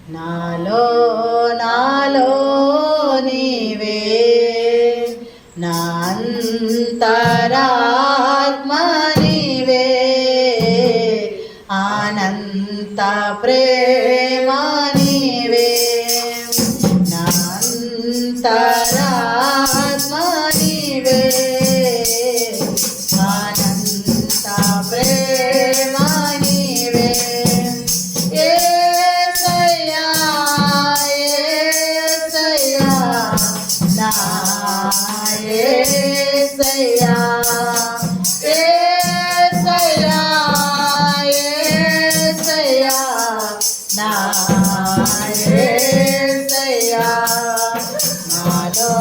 నాలో నాలో నీవే నా అంతరాత్మ నీవే అనంత ప్రేమ నీవే నా అంతరాత్మ నీవే అనంత ప్రేమ నీవే యేసయ్యా యేసయ్యా నా యేసయ్యా యేసయ్యా యేసయ్యా నా యేసయ్యా నాలో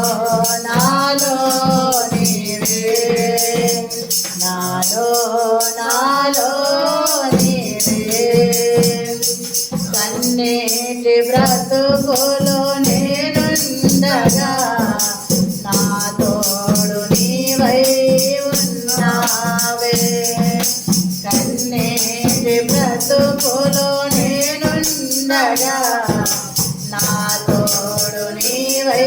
నాలో నీవే నాలో నాలో నీవే కన్నీటి బ్రతుకులో నేనుండగా నా తోడు నీవై ఉన్నావే కన్నీటి బ్రతుకులో నేనుండగా నా తోడు నీవై